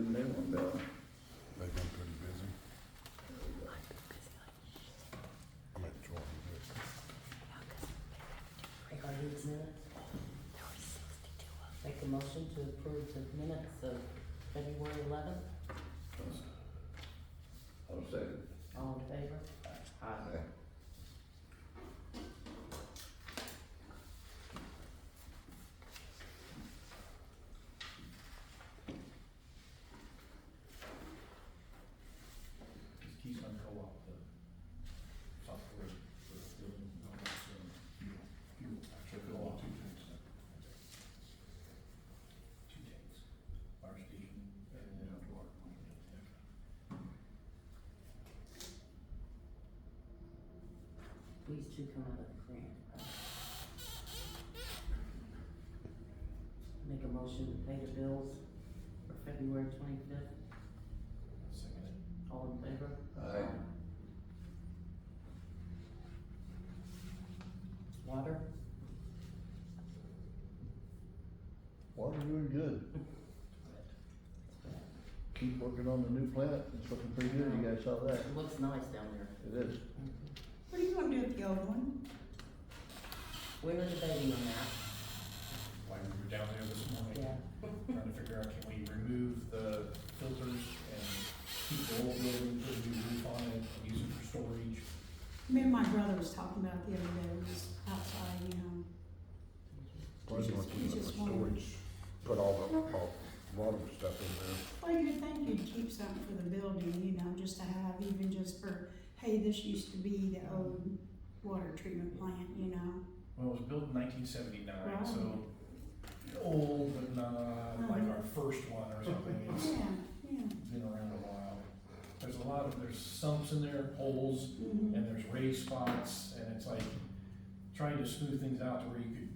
the new one, Bill. They've been pretty busy. I'm at Jordan. Are these minutes? Make a motion to approve the minutes of February 11th. I'll second. All in favor? Aye. Keystone Co-op, the software for building, fuel, actually co-op, two tanks. Two tanks, fire station and water. These two come out of the grant. Make a motion to pay the bills for February 25th. Second it. All in favor? Aye. Water? Water doing good. Keep working on the new plant, it's looking pretty good, you guys saw that? It looks nice down there. It is. What are you gonna do with the old one? We were debating on that. While we were down there this morning, Yeah. trying to figure out, can we remove the filters and keep the old building, put a new roof on it, and use it for storage? Me and my brother was talking about it the other day, we was outside, you know. Plus you want to You keep it just for want- storage, put all the water stuff in there. Well, you'd think you'd keep something for the building, you know, just to have, even just for, hey, this used to be the old water treatment plant, you know. Well, it was built in 1979, Right. so old, but not like our first one or something. It's Yeah. been around a while. There's sumps in there, holes, Mhm. and there's raised spots, and it's like trying to smooth things out to where you could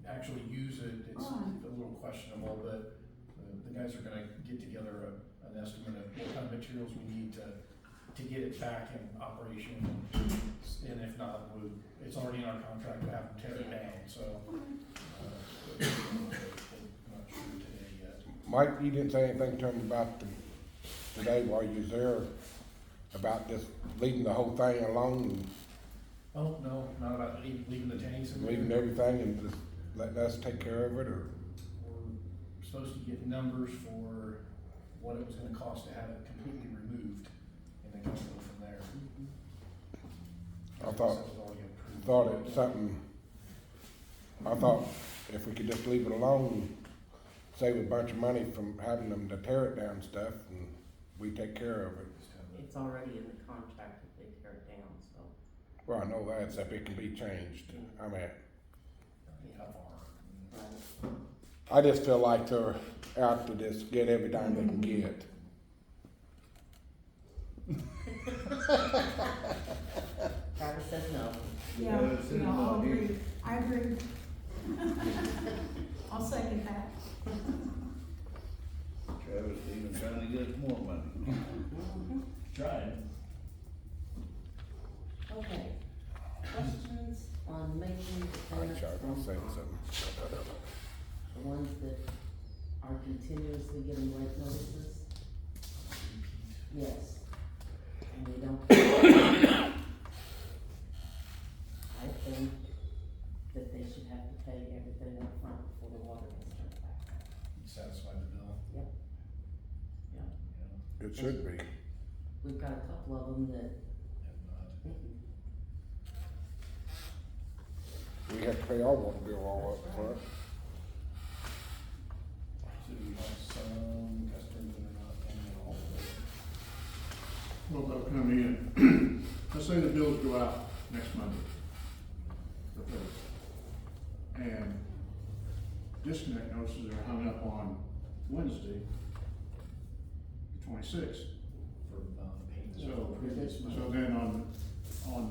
actually use it. It's Right. a little questionable, but the guys are gonna get together an estimate of what kind of materials we need to get it back in operation. And if not, it's already in our contract to have them tear it down, so. I'm not sure today yet. Mike, you didn't say anything to him about today while you was there, about just leaving the whole thing alone and Oh, no, not about leaving the tanks in there. leaving everything and just letting us take care of it, or? We're supposed to get numbers for what it was gonna cost to have it completely removed, and then kind of go from there. I thought it's something, I thought if we could just leave it alone, save a bunch of money from having them to tear it down stuff, and we take care of it. It's already in the contract if they tear it down, so. Well, I know that, stuff, it can be changed, I mean, How far? Right. I just feel like they're out to just get every dime they can get. Travis says no. Yeah, Yeah, it's in no, I'll the- agree, I agree. I'll second that. Travis even trying to get more money. Trying. Okay. Questions on making the All right, payments Chuck, from I'll say the something. ones that are continuously getting late notices? Yes. And they don't. I think that they should have to pay everything up front before the water gets turned back on. Satisfy the bill. Yep. Yep. Yeah, It should be. We've got a couple of them that, have not. We have to pay our water bill all up front. So do you have some customers that are not paying at all? Well, they'll come in, let's say the bills go out next Monday, the first. And disconnect notices are hung up on Wednesday, the 26th. For, payments. So, for previous month. so then on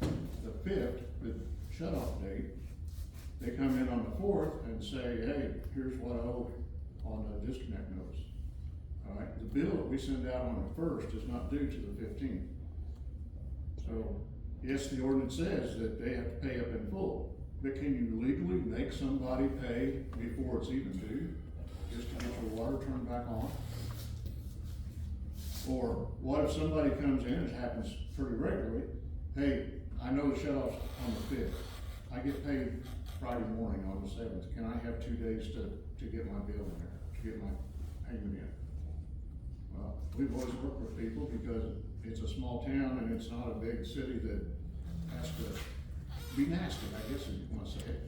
the 5th, the shut-off date, they come in on the 4th and say, hey, here's what I owe on the disconnect notice. All right, the bill that we send out on the 1st is not due to the 15th. So, yes, the ordinance says that they have to pay up in full, but can you legally make somebody pay before it's even due, just to get your water turned back on? Or what if somebody comes in, it happens pretty regularly, hey, I know the shut-off's on the fifth, I get paid Friday morning on the seventh, can I have 2 days to get my bill in there, to get my payment in? Well, we've always worked with people because it's a small town and it's not a big city that has to be nasty, I guess if you wanna say it.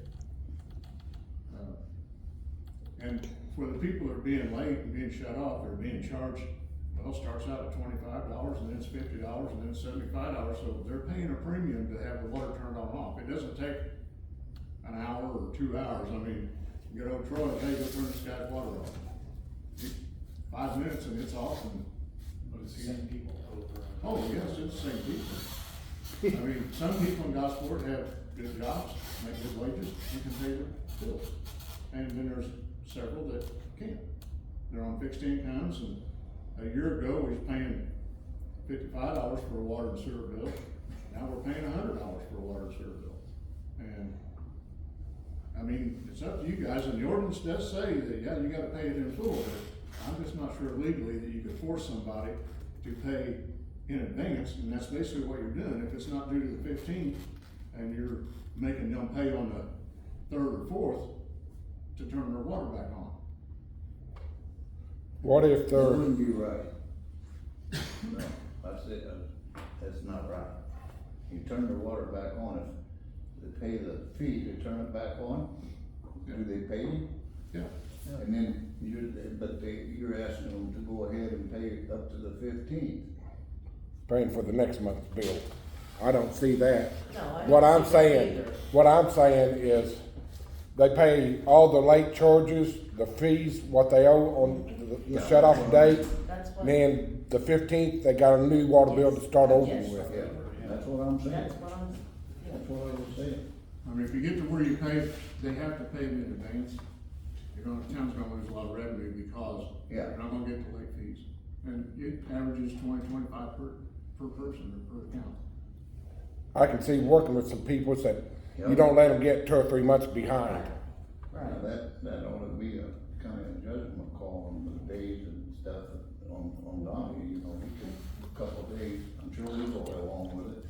And for the people that are being late and being shut off, they're being charged, well, it starts out at $25 and then it's $50 and then it's $75, so they're paying a premium to have the water turned on and off. It doesn't take an hour or 2 hours, I mean, you go to Troy, hey, go turn this guy's water off. 5 minutes and it's off and. But it's the same people over. Oh, yes, it's the same people. I mean, some people in Gosport have good jobs, make good wages, and can pay their bills. And then there's several that can't. They're on fixed incomes, and a year ago, we was paying $55 for a water and sewer bill. Now we're paying $100 for a water and sewer bill. And, I mean, it's up to you guys, and the ordinance does say that, yeah, you gotta pay it in full, but I'm just not sure legally that you could force somebody to pay in advance, and that's basically what you're doing. If it's not due to the 15th, and you're making them pay on the 3rd or 4th to turn their water back on. What if That they're, wouldn't be right. No, that's it, that's not right. You turn the water back on, if they pay the fee to turn it back on, do they pay you? Yeah. And then you're asking them to go ahead and pay up to the 15th. paying for the next month's bill? I don't see that. No, I What don't I'm see that saying, either. what I'm saying is, they pay all the late charges, the fees, what they owe on the Yeah. shut off date. That's what. Then the 15th, they got a new water bill to start over Yes. with. Yeah, that's what I'm saying. That's what I'm, That's what I was saying. I mean, if you get to where you pay, they have to pay them in advance. The town's gonna lose a lot of revenue because Yeah. they're not gonna get the late fees. And it averages 20-25 per person or per account. I can see working with some people that Yeah. you don't let them get 2 or 3 months behind. Now, right. that ought to be a kind of judgment call on the days and stuff on Donnie, you know, he could, a couple of days, I'm sure we go along with it.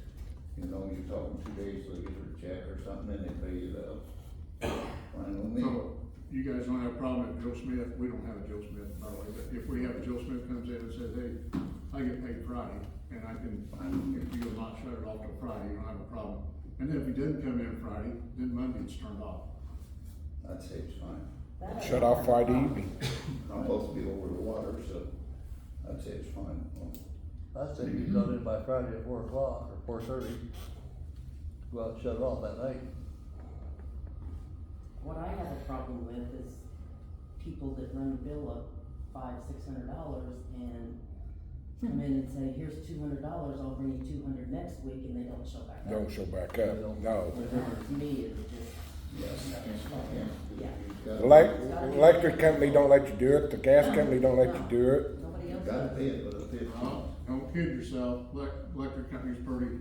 You know, you're talking 2 days, so you get a check or something, and they pay you that. Fine with me. So, you guys don't have a problem if Joe Smith, we don't have a Joe Smith, by the way, but if we have a Joe Smith comes in and says, hey, I get paid Friday, and I can, if you will not shut it off till Friday, you don't have a problem. And then if he didn't come in Friday, then Monday it's turned off. I'd say it's fine. That I Shut don't off have a Friday problem. evening. I'm supposed to be over the water, so I'd say it's fine. I say you got in by Friday at 4 o'clock or 4:30. Go out and shut it off that night. What I have a problem with is people that run the bill up $500-600 and come in and say, here's $200, I'll bring you 200 next week, and they don't show back up. Don't show back up, no. That, to me, is just. Yes. Yeah. Electric company don't let you do it, the gas company don't let you do it. Nobody You else gotta does. pay it for the 15th. Don't kid yourself, electric company's pretty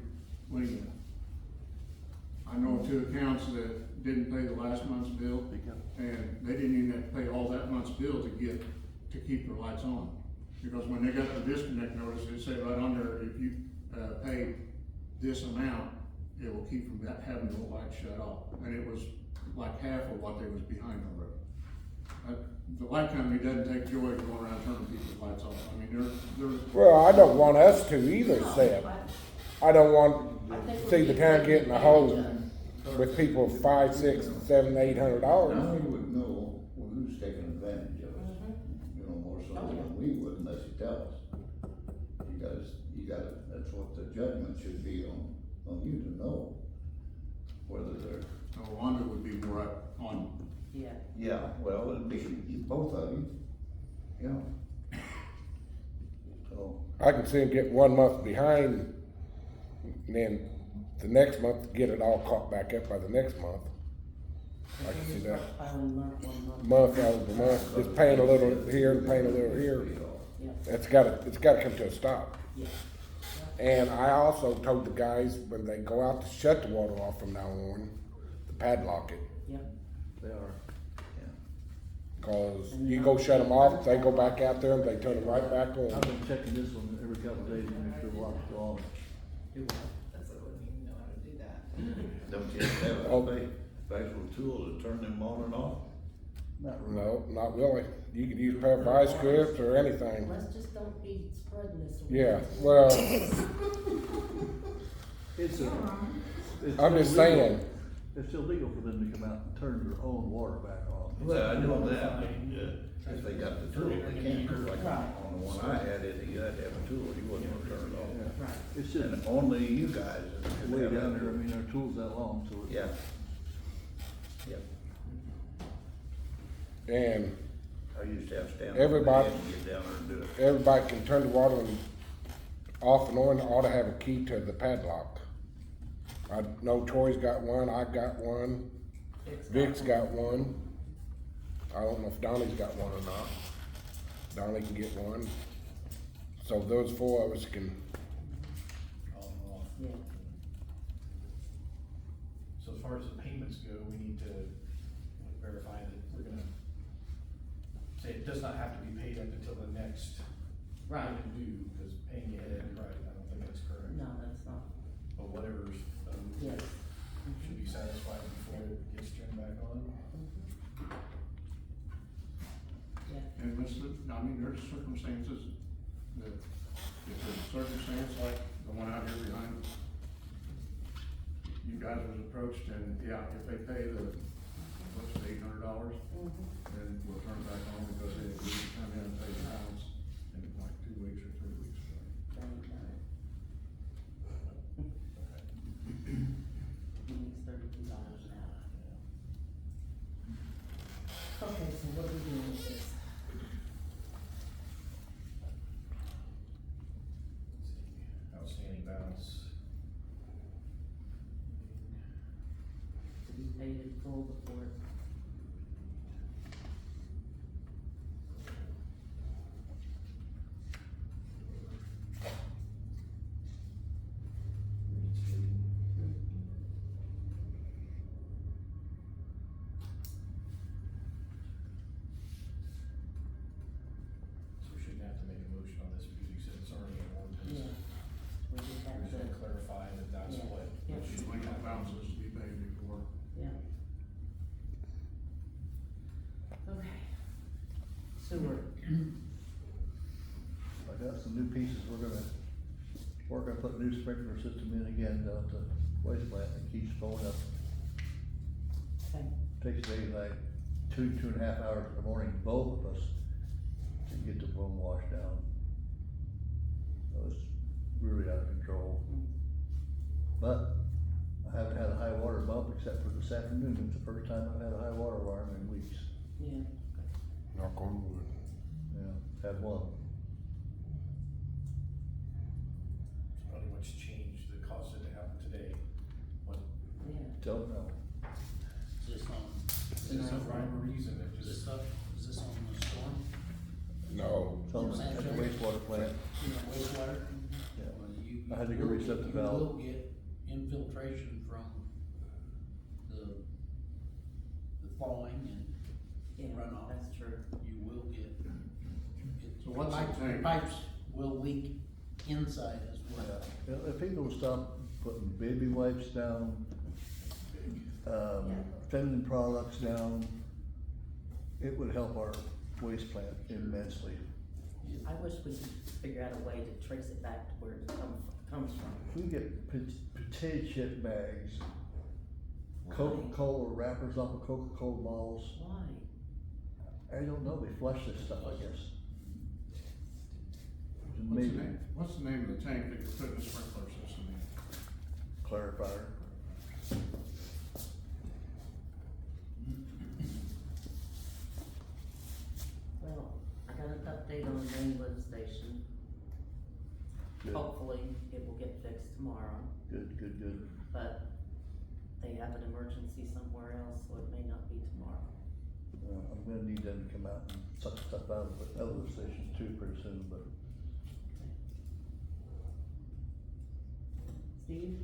lenient. I know 2 accounts that didn't pay the last month's bill, and they didn't even have to pay all that month's bill to keep their lights on. Because when they got the disconnect notice, it said right on there, if you, pay this amount, it will keep from having the lights shut off. And it was like half of what they was behind already. The light company doesn't take joy going around turning people's lights off. I mean, they're. Well, I don't want us to either, No, Seb. I I don't want I think to see the we're town taking getting a hole advantage of with people $500, $600, $700, $800. Now you would know who's taking advantage of us, Mhm. you know, more so Oh, yeah. than we would unless you tell us. You gotta, that's what the judgment should be on you to know whether they're. Wanda would be more up on, Yeah, Yeah, well, it'd be both of you, yeah. So, I can see them get 1 month behind, and then the next month, get it all caught back up by the next month. I can see that. Filing month. Month over month, just paying a little here and paying a little here. Yeah, It's gotta come to a stop. yeah. And I also told the guys, when they go out to shut the water off from now on, to padlock it. Yeah. They are. Cause you go shut them off, they go back out there and they turn it right back I've on. been checking this one couple of days and make sure the lock's still on. Do what? That's, I wouldn't even know how to do that. Don't you have a special tool to turn them on and off? Not really. No, not really. You could use a pair of vice grips or anything. Let's just don't be spreading this. around. Yeah, well, It's a, it's I'm just illegal. saying, It's illegal for them to come out and turn their own water back on. Well, I know that, but, if they got the tool, they can't, 'cause like Right. on the one I had, you had to have a tool, you wasn't gonna turn it off. Yeah. Right. It's just And only you guys. could way have down that there, I tool. mean, our tool's that long, so it's. Yeah. Yep, and I used to have to stand. Everybody- on the edge and get down there and do it. everybody can turn the water off and on, ought to have a key to the padlock. I know Troy's got one, I got one, Vic's got one. I don't know if Donnie's got one or not. Donnie can get one. So those four of us can, On and off. Yeah. So as far as the payments go, we need to verify that we're gonna say it does not have to be paid up until the next Right. payment due, because paying ahead, right, I don't think that's correct. No, that's not, But whatever's, yes. should be satisfied before it gets turned back on. Yeah. And this, I mean, there's circumstances that, if there's a circumstance like the one out here behind, you guys was approached and, yeah, if they pay the, what's it, $800, then we'll turn it back on because they need to come in and pay the balance in like 2 weeks or 3 weeks. He needs $32 an hour. Okay, so what are we doing with this? Let's see, outstanding balance. To be paid in full before it. So we shouldn't have to make a motion on this because you said it's already in ordinance. Yeah. We just We're have just gonna to, clarify that that's Yeah. what. Yeah. should Like be that happening. balance is to be paid before. yeah. Okay. Sewer. I got some new pieces, we're gonna put a new sprinkler system in again down at the waste plant, it keeps going up. Okay. Takes maybe like 2.5 hours in the morning, both of us, to get the room washed down. So it's really out of control. But I haven't had a high water bump except for this afternoon, it's the first time I've had a high water alarm in weeks. Yeah. knock on wood. Yeah, had one. Probably what's changed that caused it to happen today. What, Yeah. Don't know. Is this on, is this a rhyme or reason that is this just, up, is this on the storm? No, It's on the- at the wastewater plant. Wastewater? Yeah. Well, you- I had to go you will- reset the valve. You will get infiltration from the thawing and Yeah, runoff. that's true. You will get. So what's the pipes- tank? Pipes will leak inside as well. Yeah, if people stop putting baby wipes down, feminine products down, it would help our waste plant immensely. I wish we could figure out a way to trace it back to where it comes from. If we get potato chip bags, Why? Coca-Cola wrappers off of Coca-Cola bottles, Why? I don't know, they flush this stuff, I guess. What's the Maybe name, what's the name of the tank that you're putting the sprinkler system in? clarifier. Well, I got an update on the main lift station. Good, Hopefully, it will get fixed tomorrow, good, good, good. but they have an emergency somewhere else, so it may not be tomorrow. I'm gonna need them to come out and suck stuff out of the other stations too pretty soon, but Steve,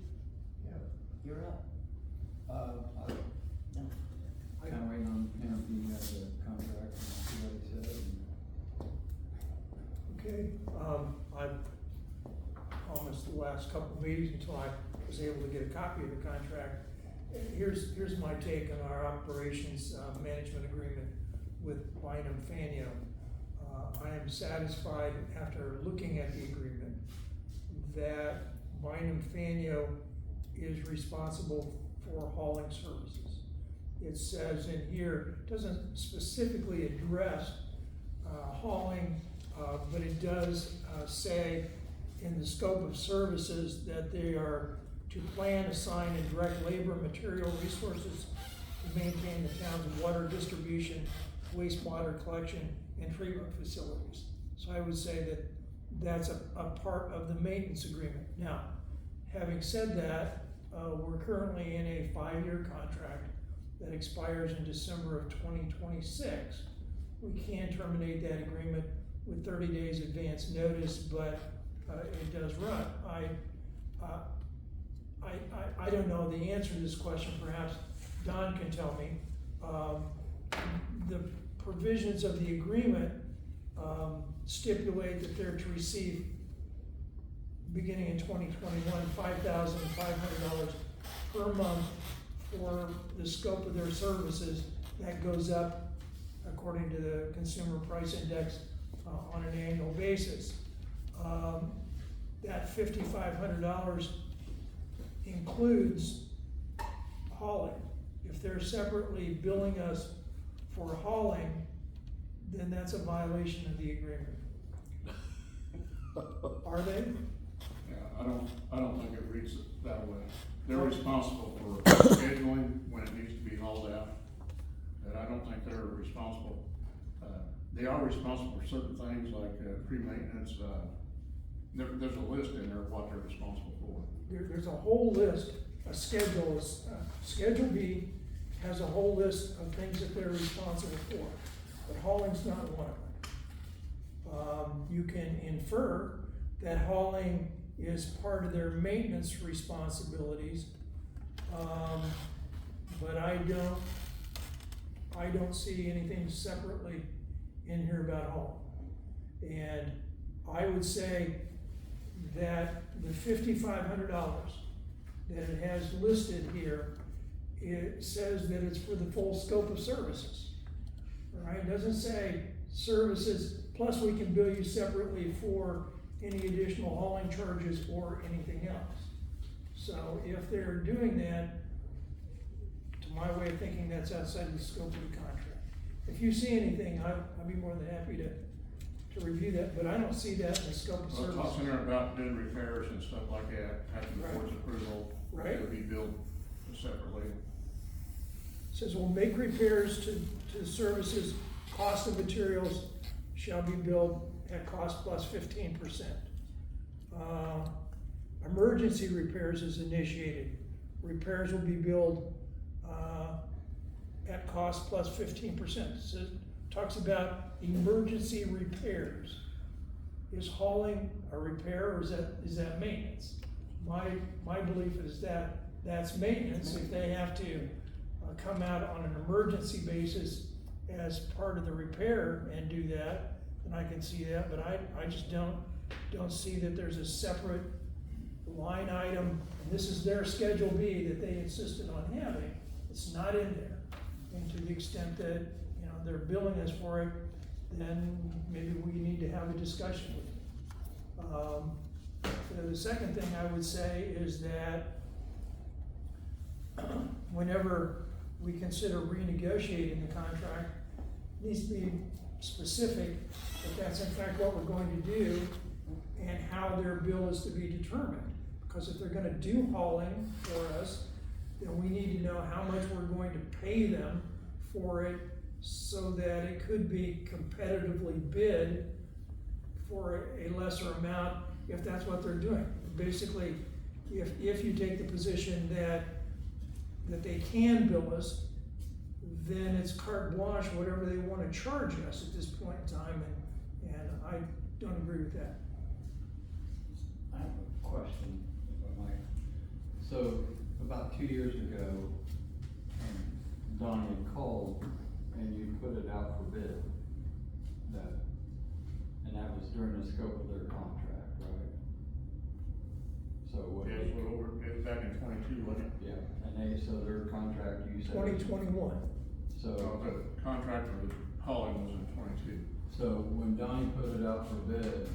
Yeah. you're up. No. Kinda waiting on him, the contract, and see what he said. Okay, I promised the last couple of meetings until I was able to get a copy of the contract. Here's my take on our operations, management agreement with Bynum Faneuil. I am satisfied after looking at the agreement that Bynum Faneuil is responsible for hauling services. It says in here, doesn't specifically address hauling, but it does say in the scope of services that they are to plan, assign, and direct labor, material, resources to maintain the town's water distribution, wastewater collection, and treatment facilities. So I would say that that's a part of the maintenance agreement. Now, having said that, we're currently in a 5-year contract that expires in December of 2026. We can terminate that agreement with 30 days advance notice, but it does run. I don't know the answer to this question. Perhaps Don can tell me. The provisions of the agreement stipulate that they're to receive, beginning in 2021, $5,500 per month for the scope of their services. That goes up according to the Consumer Price Index on an annual basis. That $5,500 includes hauling. If they're separately billing us for hauling, then that's a violation of the agreement. Are they? Yeah, I don't think it reads it that way. They're responsible for scheduling when it needs to be hauled out, and I don't think they're responsible. They are responsible for certain things like pre-maintenance. There's a list in there of what they're responsible for. There's a whole list, a schedule. Schedule B has a whole list of things that they're responsible for, but hauling's not one of them. You can infer that hauling is part of their maintenance responsibilities, but I don't see anything separately in here about hauling. And I would say that the $5,500 that it has listed here, it says that it's for the full scope of services. All right, it doesn't say services, plus we can bill you separately for any additional hauling charges or anything else. So if they're doing that, to my way of thinking, that's outside the scope of the contract. If you see anything, I'd be more than happy to review that, but I don't see that in the scope of Well, it services. talks in there about doing repairs and stuff like that, having the board's approval, Right. to be billed separately. It says, will make repairs to services, cost of materials shall be billed at cost plus 15%. Emergency repairs is initiated. Repairs will be billed at cost plus 15%. So it talks about emergency repairs. Is hauling a repair, or is that maintenance? My belief is that that's maintenance. If they have to come out on an emergency basis as part of the repair and do that, then I can see that, but I just don't see that there's a separate line item, and this is their Schedule B that they insisted on having. It's not in there. And to the extent that, they're billing us for it, then maybe we need to have a discussion with them. The second thing I would say is that whenever we consider renegotiating the contract, it needs to be specific that that's in fact what we're going to do and how their bill is to be determined. Because if they're gonna do hauling for us, then we need to know how much we're going to pay them for it so that it could be competitively bid for a lesser amount if that's what they're doing. Basically, if you take the position that they can bill us, then it's carte blanche, whatever they wanna charge us at this point in time, and I don't agree with that. I have a question, if I might. So, about 2 years ago, Donnie had called and you put it out for bid. And that was during the scope of their contract, right? so what? Yeah, it was back in 22, wasn't it? Yeah, and they, so their contract, you said. 2021. So, The contract for the hauling was in 22. so when Donnie put it out for bid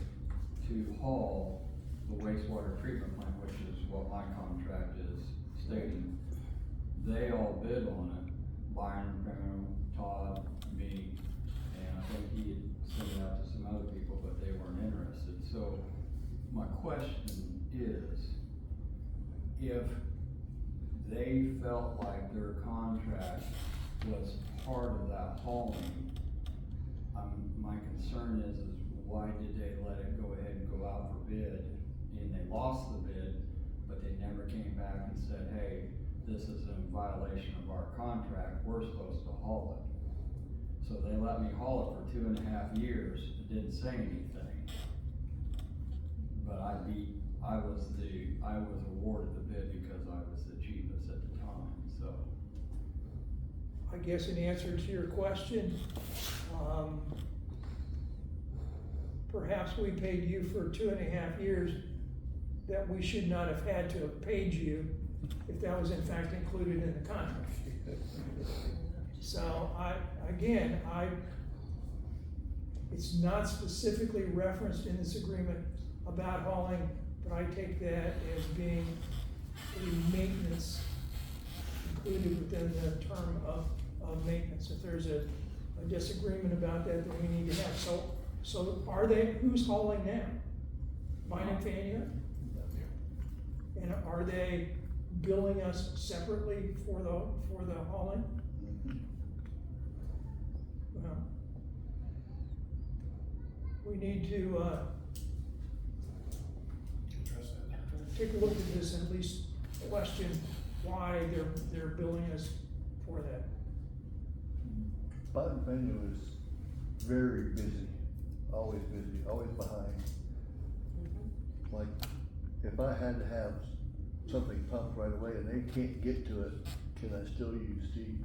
to haul the wastewater treatment plant, which is what my contract is stating, they all bid on it, Byron, Brown, Todd, me, and I think he had sent it out to some other people, but they weren't interested. So my question is, if they felt like their contract was part of that hauling, my concern is why did they let it go ahead and go out for bid, and they lost the bid, but they never came back and said, hey, this is in violation of our contract, we're supposed to haul it. So they let me haul it for 2.5 years, it didn't say anything. But I was awarded the bid because I was the cheapest at the time, so. I guess in answer to your question, perhaps we paid you for 2.5 years that we should not have had to have paid you if that was in fact included in the contract. So it's not specifically referenced in this agreement about hauling, but I take that as being a maintenance included within the term of maintenance. If there's a disagreement about that, then we need to have, so who's hauling now? Vine and Fania? And are they billing us separately for the hauling? Well, we need to, Address that. take a look at this and at least question why they're billing us for that. Biden venue is very busy, always behind. Like, if I had to have something pumped right away and they can't get to it, can I still use Steve?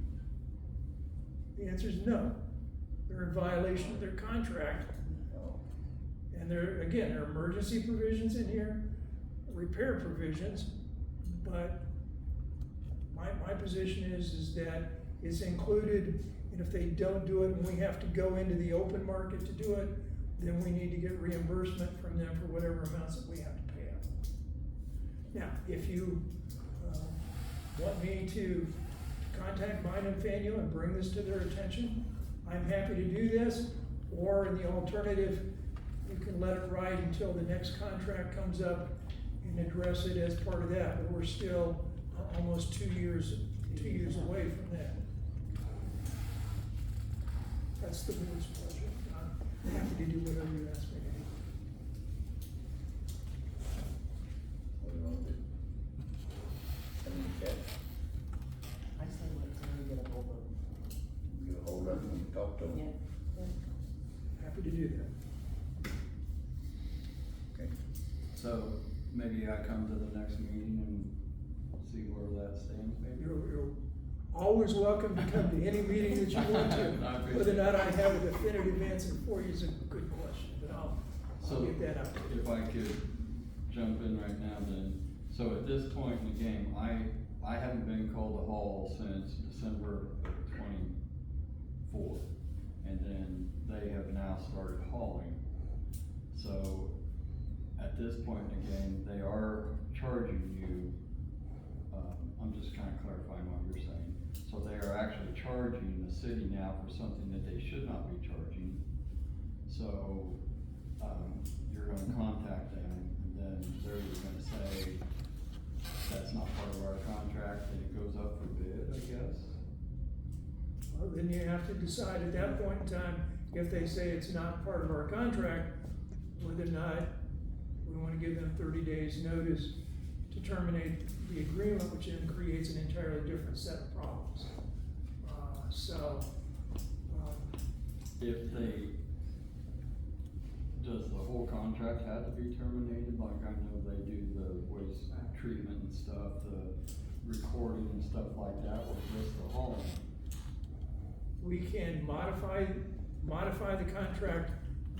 The answer is no. They're in violation of their contract. Oh. And there are emergency provisions in here, repair provisions, but my position is that it's included, and if they don't do it and we have to go into the open market to do it, then we need to get reimbursement from them for whatever amounts that we have to pay out. Now, if you want me to contact Vine and Faneuil and bring this to their attention, I'm happy to do this, or in the alternative, you can let it ride until the next contract comes up and address it as part of that, but we're still almost 2 years away from that. That's the board's pleasure. I'm happy to do whatever you ask me to do. What do you want to do? Any check? I say let Terry get a hold of them. You hold up and talk to them? Yeah. Happy to do that. Okay. So maybe I come to the next meeting and see where that stands, maybe? You're always welcome to come to any meeting that you want to. Whether or not I have a definitive answer for you is a good question, but I'll get that out. If I could jump in right now then, so at this point in the game, I haven't been called to haul since December of 24, and then they have now started hauling. So at this point in the game, they are charging you, I'm just kind of clarifying what you're saying. So they are actually charging the city now for something that they should not be charging. So, you're gonna contact them, and then they're gonna say, that's not part of our contract, and it goes up for bid, I guess? Well, then you have to decide at that point in time, if they say it's not part of our contract, whether or not we wanna give them 30 days notice to terminate the agreement, which then creates an entirely different set of problems. If does the whole contract have to be terminated? Like I know they do the waste treatment and stuff, the recording and stuff like that, or just the hauling? We can modify the contract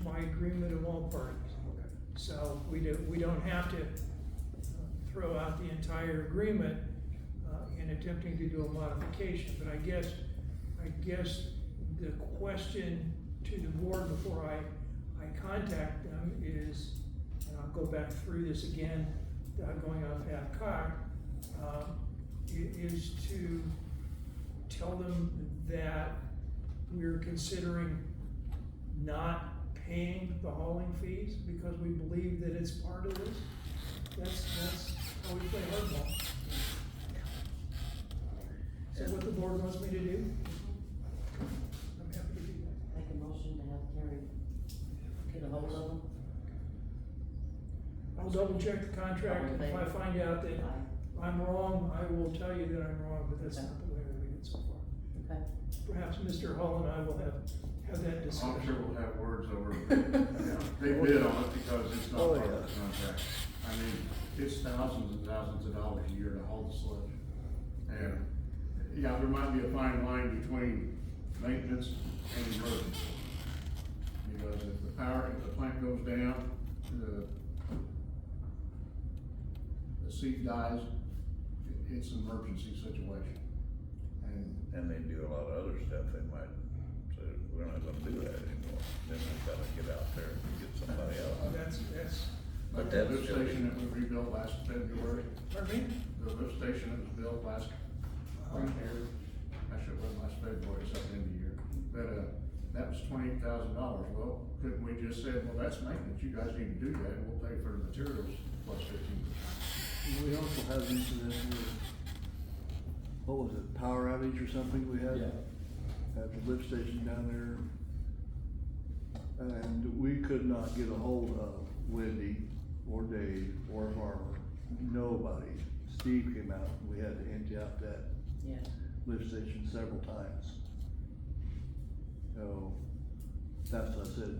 by agreement of all parties. So we don't have to throw out the entire agreement, in attempting to do a modification, but I guess the question to the board before I contact them is, and I'll go back through this again, going off half-cocked, is to tell them that we're considering not paying the hauling fees because we believe that it's part of this. That's how we play hardball. Is that what the board wants me to do? I'm happy to do that. Make a motion to have Terry get a hold of them. I'll double check the contract, and if I find out that I'm wrong, I will tell you that I'm wrong, but that's not the way I read it so far. Okay. Perhaps Mr. Hall and I will have that discussion. I'm sure we'll have words over, they bid on it because it's not part of the contract. I mean, it's thousands and thousands of dollars a year to haul the sludge. And, yeah, there might be a fine line between maintenance and emergency. Because if the plant goes down, the seed dies, it's an emergency situation. And they do a lot of other stuff, they might say, we're not gonna do that anymore, then they gotta get out there and get somebody else. That's, But that's the lift station that we rebuilt last February, pardon me? the lift station that was built last spring here, actually it wasn't last February, it's up in the year, but, that was $28,000. Well, couldn't we just say, well, that's maintenance, you guys need to do that, and we'll pay for the materials plus 15%. We also had an incident with, what was it, power outage or something we had? At the lift station down there. And we could not get a hold of Wendy or Dave or Farmer, nobody. Steve came out, and we had to empty out that Yeah. lift station several times. So, that's what I said,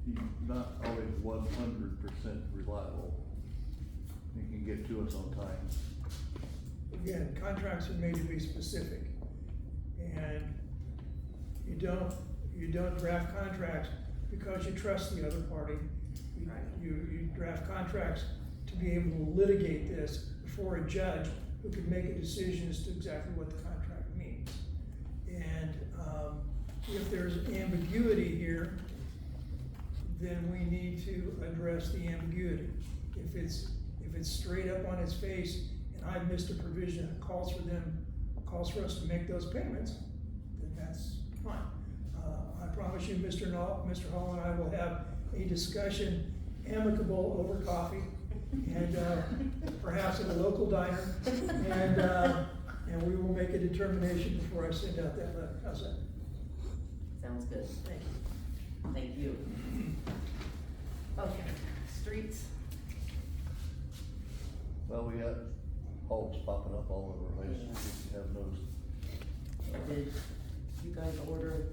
he's not always 100% reliable. He can get to us on time. Again, contracts are made to be specific. And you don't draft contracts because you trust the other party. You draft contracts to be able to litigate this before a judge who can make a decision as to exactly what the contract means. And, if there's ambiguity here, then we need to address the ambiguity. If it's straight up on its face, and I've missed a provision that calls for us to make those payments, then that's fine. I promise you, Mr. Hall and I will have a discussion amicable over coffee, and, perhaps at a local diner, and we will make a determination before I send out that letter. How's that? Sounds good. Thank you. Thank you. Okay, streets. Well, we got holes popping up all over the place, if you have noticed. Did you guys order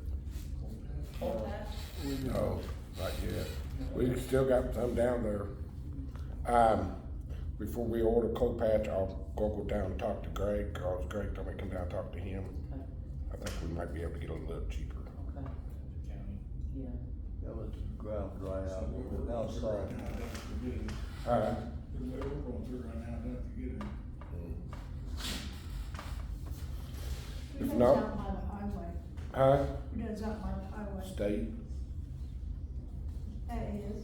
coal patch? No, not yet. We still got some down there. Before we order coal patch, I'll go down and talk to Greg, cause Greg told me to come down and talk to him. Okay. I think we might be able to get a little cheaper. Okay. County. Yeah. That was the ground dry out, but now it's soft. Alright. We're going through right now, to get it. If Who does not- out by the highway? Huh? Who does out by the highway? State? That is.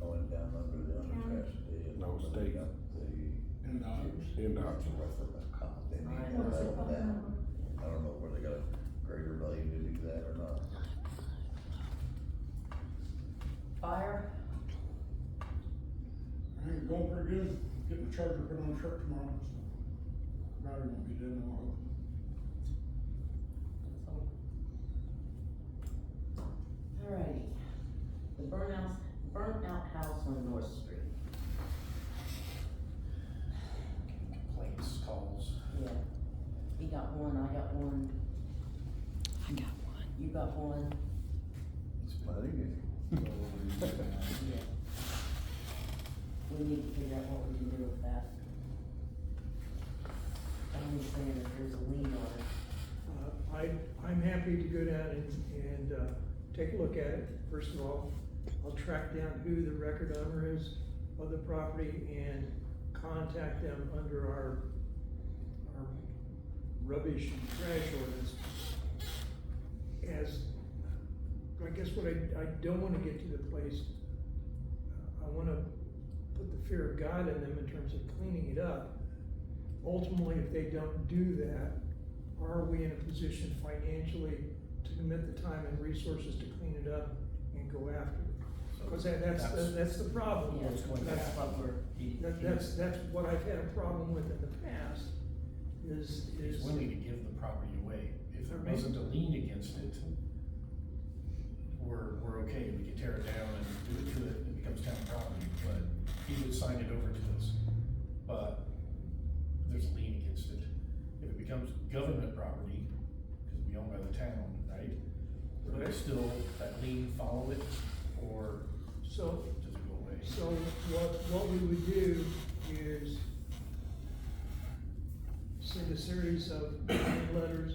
I went down under the underpass today. No, state. Got the And, End option. They need Right. to What's know the phone that. number? I don't know where they got a greater value to do that or not. Fire? I think it's going pretty good, getting the charger put on the truck tomorrow, so battery won't be dead tomorrow. Alrighty. The burnt out house on North Street. Complaints, calls. Yeah. He got one, I got one. I got one. You got one. I think Yeah. We need to figure out what we can do with that. I'm just saying that there's a lien on it. I'm happy to go down and take a look at it. First of all, I'll track down who the record owner is of the property and contact them under our rubbish and trash ordinance as, I guess what I don't wanna get to the place, I wanna put the fear of God in them in terms of cleaning it up. Ultimately, if they don't do that, are we in a position financially to commit the time and resources to clean it up and go after it? Because that's the problem. Yeah, What's going to that's happen. what we're. That's what I've had a problem with in the past, is. He's willing to give the property away. If there For me? wasn't a lien against it, we're okay, we can tear it down and do it to it, it becomes town property, but he would sign it over to us. But there's a lien against it. If it becomes government property, because we own by the town, right? Would it still, that lien follow it, or So, does it go away? so what we would do is send a series of letters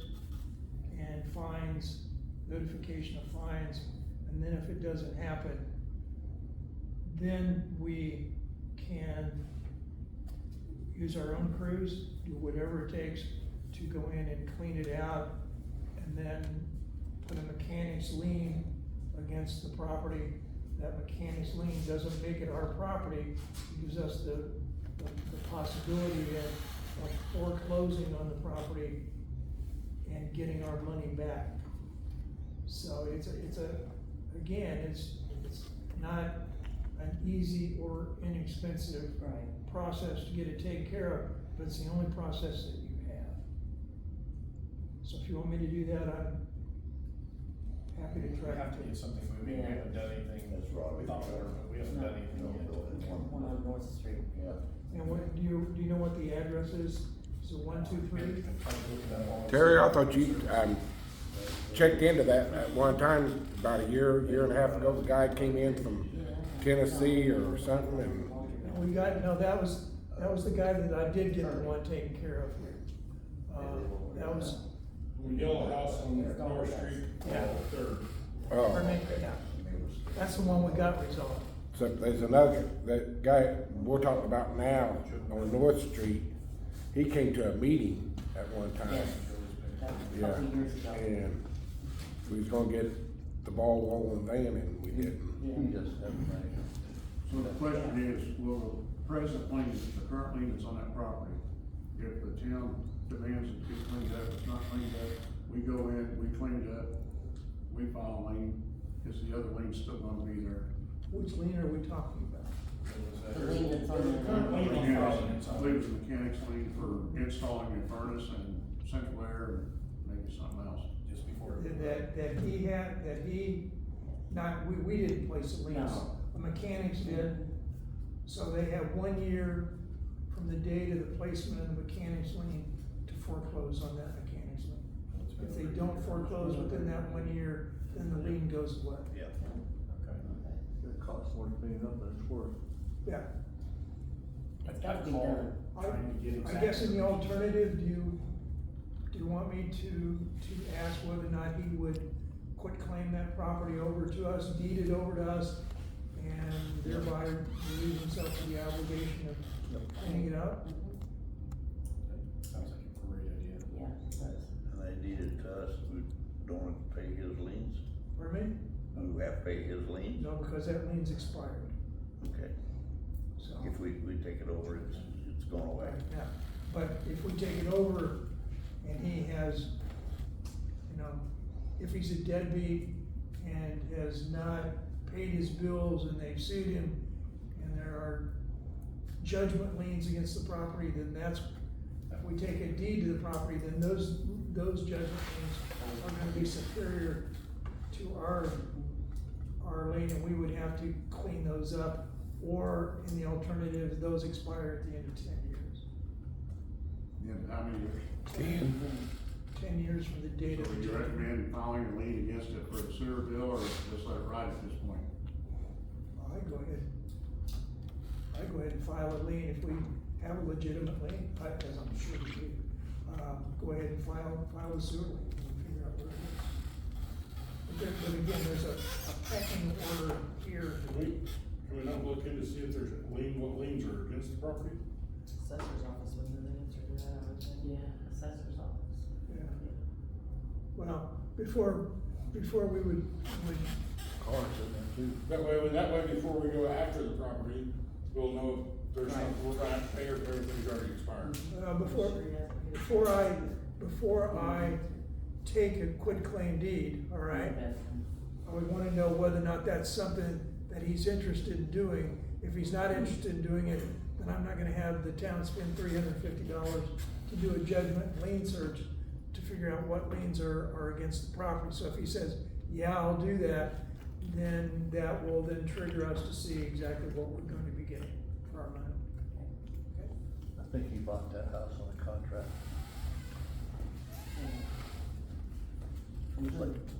and fines, notification of fines, and then if it doesn't happen, then we can use our own crews, do whatever it takes to go in and clean it out, and then put a mechanic's lien against the property. That mechanic's lien doesn't make it our property, it gives us the possibility of foreclosing on the property and getting our money back. So it's not an easy or inexpensive Right. process to get it taken care of, but it's the only process that you have. So if you want me to do that, I'm happy to We try have to get something moving, we Yeah. haven't done anything, That's right. we thought we were, but we haven't done anything yet. One on North Street. Yeah. And what, do you know what the address is? Is it 123? Terry, I thought you, checked into that at one time, about a year and a half ago, the guy came in from Tennessee or something, and And we got, no, that was the guy that I did get the one taken care of here. That was, Yellow house on North Street, Yeah. third. pardon oh, me? Yeah. That's the one we got resolved. so there's another, that guy we're talking about now on North Street, he came to a meeting at one time. Yes, that was a Yeah, couple of years ago. and we was gonna get the ball rolling then, and we didn't. He just hasn't managed. So the question is, will the present lien, the current lien that's on that property, if the town demands it to be cleaned up, it's not cleaned up, we go in, we clean it up, we file a lien, is the other lien still gonna be there? Which lien are we talking about? The lien that's on the. Current lien on Mechanics, I believe it's a mechanics lien for installing a furnace and central air and maybe something else. Just before. We didn't place a lien. No. The mechanics did. So they have 1 year from the date of the placement of the mechanics lien to foreclose on that mechanics lien. If they don't foreclose within that 1 year, then the lien goes away. Yeah. It costs more to clean it up than it's worth. Yeah. It's gotta be done. Trying to get I guess in the exactly- alternative, do you want me to ask whether or not he would quit claim that property over to us, deed it over to us, and thereby relieve himself of the obligation of cleaning it up? Sounds like a great idea. Yeah, it does. And they deed it to us, we don't have to pay his liens, Pardon me? we have to pay his liens, No, because that lien's expired, okay. so. If we take it over, it's gone away. Yeah, but if we take it over and he has, if he's a deadbeat and has not paid his bills and they've sued him and there are judgment liens against the property, then if we take a deed to the property, then those judgment liens are gonna be superior to our lien, and we would have to clean those up, or in the alternative, those expire at the end of 10 years. And how many years? 10 years from the date So of the would you judgment. recommend filing a lien against it for a sewer bill, or just let it ride at this point? I'd go ahead and file a lien if we have a legitimate lien, as I'm sure we do. Go ahead and file a sewer lien and figure out where it is. But again, there's a pecking order here. Can we not look in to see if there's what liens are against the property? assessor's office would know the answer to that, I would think. Yeah, assessor's office. Yeah. Well, before we would, Cars in there too. That way, before we go after the property, we'll know if there's something we're gonna have to pay or if everything's already expired. before I take a quitclaim deed, all right? I would wanna know whether or not that's something that he's interested in doing. If he's not interested in doing it, then I'm not gonna have the town spend $350 to do a judgment lien search to figure out what liens are against the property. So if he says, yeah, I'll do that, then that will then trigger us to see exactly what we're going to be getting for our money. Okay? I think he bought that house on a contract,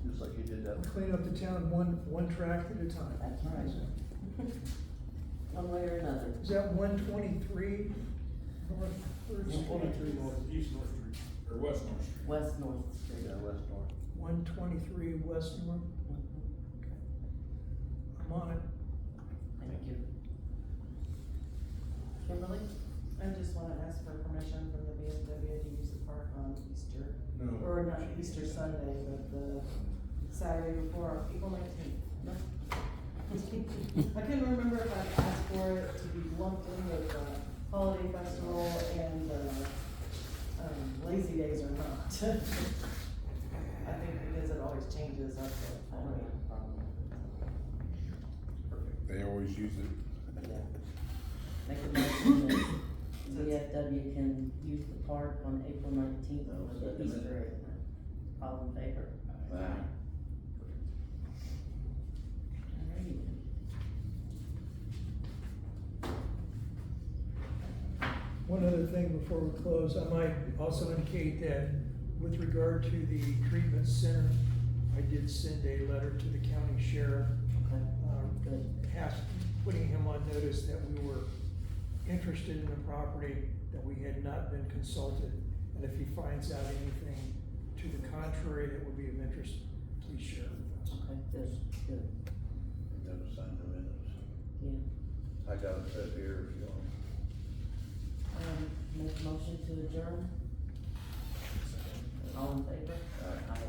just like he did that. We'll clean up the town one tract at a time. That's right. One way or another. Is that 123 North Third Street? 123 East North Street, or West North Street. West North Street. Yeah, West North. 123 West North? Okay. I'm on it. Thank you. Kimberly? I just wanna ask for permission from the VFW to use the park on Easter. No. Or not Easter Sunday, but the Saturday before, April 19th. I couldn't remember if I asked for it to be lumped in with the holiday festival and, lazy days or not. I think because it always changes, that's what. I don't have a problem with it. They always use it. Yeah. Make a motion that VFW can use the park on April 19th for the Easter egg hunt. All in favor? Aye. Alrighty then. One other thing before we close, I might also indicate that with regard to the treatment center, I did send a letter to the county sheriff, Okay, good. putting him on notice that we were interested in the property, that we had not been consulted, and if he finds out anything to the contrary that would be of interest, please share with us. Okay, good, good. You gotta sign the minutes. Yeah. I got it set here if you want. Make a motion to adjourn? All in favor? Aye. Aye.